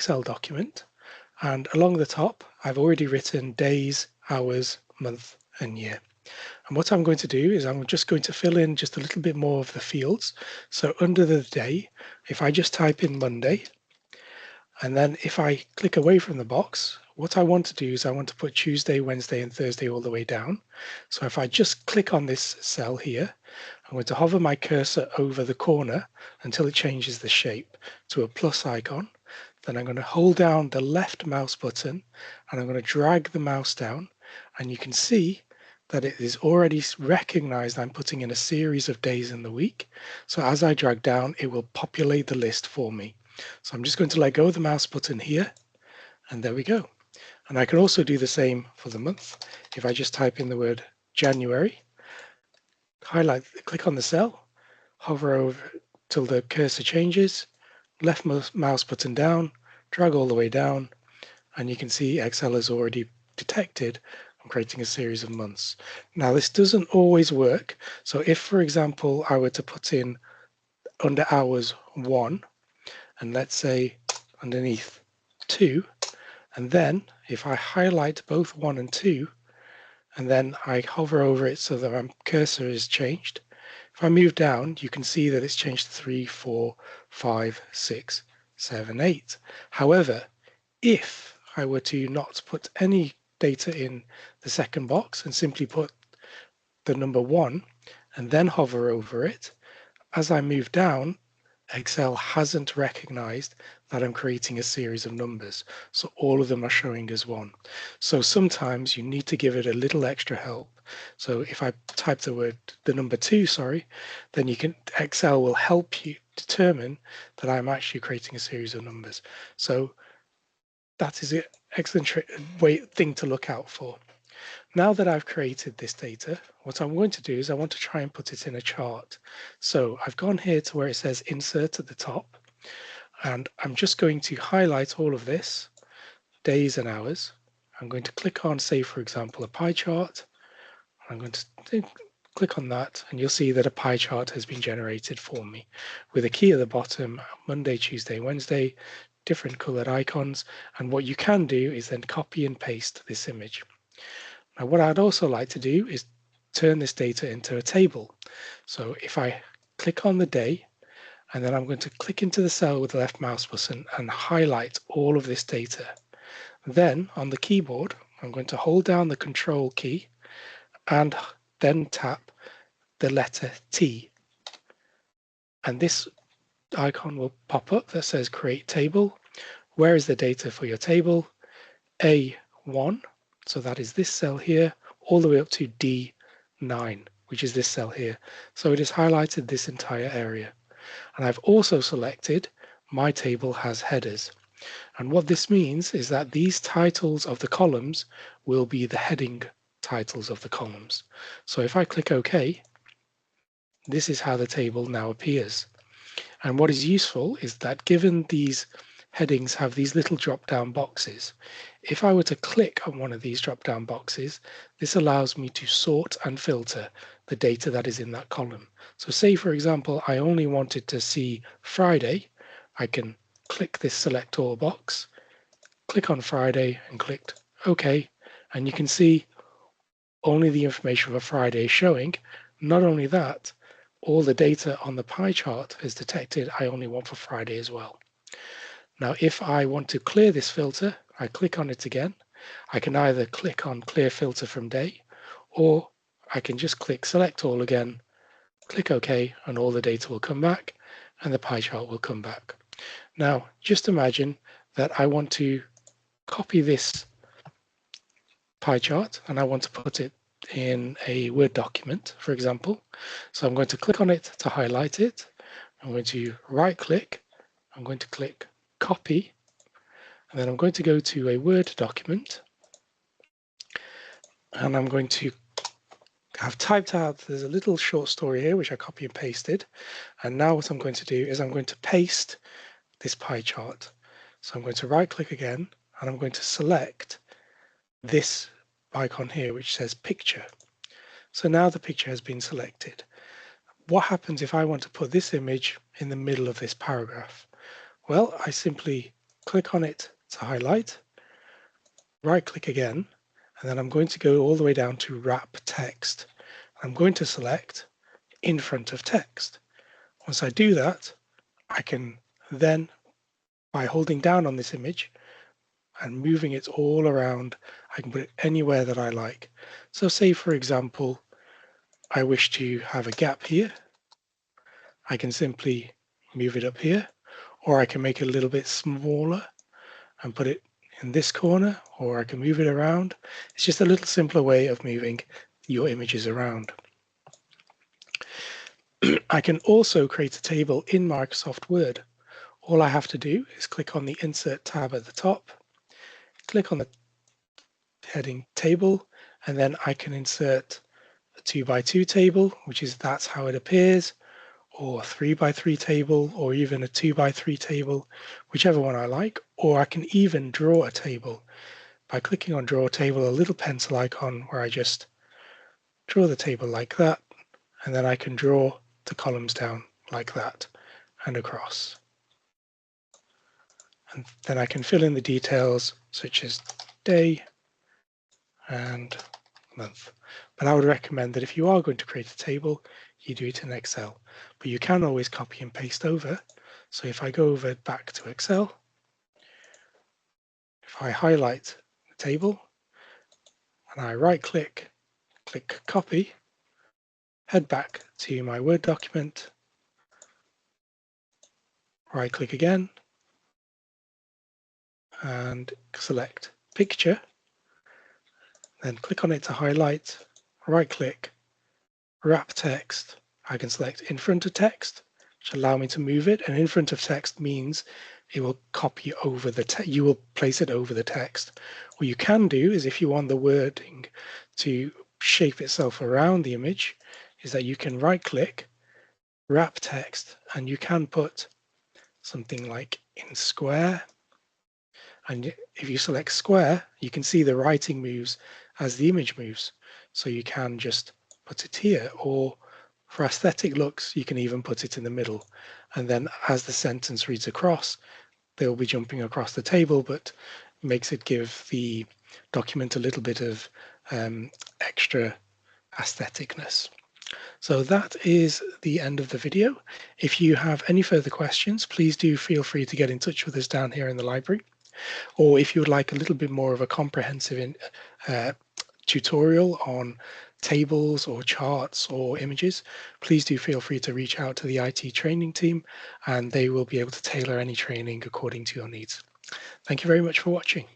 Excel document, and along the top, I've already written days, hours, month, and year. And what I'm going to do is I'm just going to fill in just a little bit more of the fields. So under the day, if I just type in Monday, and then if I click away from the box, what I want to do is I want to put Tuesday, Wednesday, and Thursday all the way down. So if I just click on this cell here, I'm going to hover my cursor over the corner until it changes the shape to a plus icon. Then I'm going to hold down the left mouse button and I'm going to drag the mouse down, and you can see that it is already recognized I'm putting in a series of days in the week. So as I drag down, it will populate the list for me. So I'm just going to let go of the mouse button here, and there we go. And I can also do the same for the month. If I just type in the word January, highlight, click on the cell, hover over till the cursor changes, left mouse button down, drag all the way down, and you can see Excel has already detected I'm creating a series of months. Now this doesn't always work. So if, for example, I were to put in under hours 1, and let's say underneath 2, and then if I highlight both 1 and 2, and then I hover over it so that my cursor is changed, if I move down, you can see that it's changed to 3, 4, 5, 6, 7, 8. However, if I were to not put any data in the second box and simply put the number 1 and then hover over it, as I move down, Excel hasn't recognized that I'm creating a series of numbers. So all of them are showing as 1. So sometimes you need to give it a little extra help. So if I type the number 2, then Excel will help you determine that I'm actually creating a series of numbers. So that is an excellent thing to look out for. Now that I've created this data, what I'm going to do is I want to try and put it in a chart. So I've gone here to where it says insert at the top, and I'm just going to highlight all of this, days and hours. I'm going to click on, say, for example, a pie chart. I'm going to click on that, and you'll see that a pie chart has been generated for me with a key at the bottom, Monday, Tuesday, Wednesday, different colored icons. And what you can do is then copy and paste this image. Now, what I'd also like to do is turn this data into a table. So if I click on the day, and then I'm going to click into the cell with the left mouse button and highlight all of this data. Then on the keyboard, I'm going to hold down the Control key and then tap the letter T. And this icon will pop up that says Create Table. Where is the data for your table? A1, so that is this cell here, all the way up to D9, which is this cell here. So it has highlighted this entire area. And I've also selected my table has headers. And what this means is that these titles of the columns will be the heading titles of the columns. So if I click OK, this is how the table now appears. And what is useful is that given these headings have these little drop-down boxes, if I were to click on one of these drop-down boxes, this allows me to sort and filter the data that is in that column. So say, for example, I only wanted to see Friday, I can click this Select All box, click on Friday and click OK, and you can see only the information for Friday is showing. Not only that, all the data on the pie chart is detected I only want for Friday as well. Now, if I want to clear this filter, I click on it again. I can either click on Clear Filter from Day, or I can just click Select All again, click OK, and all the data will come back, and the pie chart will come back. Now, just imagine that I want to copy this pie chart, and I want to put it in a Word document, for example. So I'm going to click on it to highlight it. I'm going to right-click. I'm going to click Copy. And then I'm going to go to a Word document. And I'm going to have typed out, there's a little short story here, which I copy and pasted. And now what I'm going to do is I'm going to paste this pie chart. So I'm going to right-click again, and I'm going to select this icon here, which says Picture. So now the picture has been selected. What happens if I want to put this image in the middle of this paragraph? Well, I simply click on it to highlight, right click again, and then I'm going to go all the way down to wrap text. I'm going to select in front of text. Once I do that, I can then, by holding down on this image and moving it all around, I can put it anywhere that I like. So say, for example, I wish to have a gap here. I can simply move it up here, or I can make it a little bit smaller and put it in this corner, or I can move it around. It's just a little simpler way of moving your images around. I can also create a table in Microsoft Word. All I have to do is click on the Insert tab at the top, click on the heading Table, and then I can insert a 2x2 table, that's how it appears, or a 3x3 table, or even a 2x3 table, whichever one I like. Or I can even draw a table by clicking on Draw Table, a little pencil icon where I just draw the table like that, and then I can draw the columns down like that and across. And then I can fill in the details such as day and month. But I would recommend that if you are going to create a table, you do it in Excel. But you can always copy and paste over. So if I go over back to Excel, if I highlight the table and I right click, click copy, head back to my Word document, right click again, and select picture, then click on it to highlight, right click, wrap text. I can select in front of text, which allow me to move it, and in front of text means it will copy over the text. You will place it over the text. What you can do is, if you want the wording to shape itself around the image, is that you can right click, wrap text, and you can put something like in square. And if you select square, you can see the writing moves as the image moves. So you can just put it here, or for aesthetic looks, you can even put it in the middle. And then as the sentence reads across, they'll be jumping across the table, but makes it give the document a little bit of extra aestheticness. So that is the end of the video. If you have any further questions, please do feel free to get in touch with us down here in the library. Or if you would like a little bit more of a comprehensive tutorial on tables or charts or images, please do feel free to reach out to the IT training team, and they will be able to tailor any training according to your needs. Thank you very much for watching.